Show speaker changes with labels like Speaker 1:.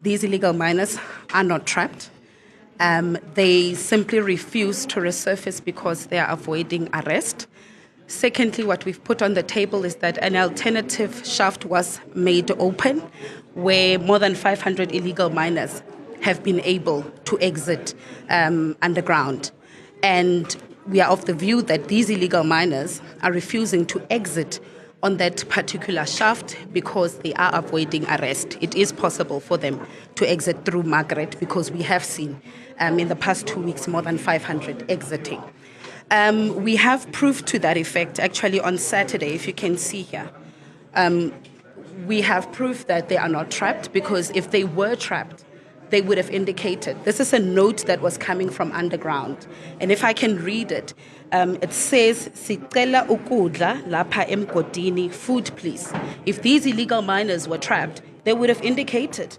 Speaker 1: these illegal miners are not trapped. They simply refuse to resurface because they are avoiding arrest. Secondly, what we've put on the table is that an alternative shaft was made open where more than 500 illegal miners have been able to exit underground. And we are of the view that these illegal miners are refusing to exit on that particular shaft because they are avoiding arrest. It is possible for them to exit through Margaret because we have seen in the past 2 weeks more than 500 exiting. We have proof to that effect actually on Saturday, if you can see here. We have proof that they are not trapped because if they were trapped, they would have indicated. This is a note that was coming from underground. And if I can read it, it says, "Sicela ukutya lapha emgodini, food please." If these illegal miners were trapped, they would have indicated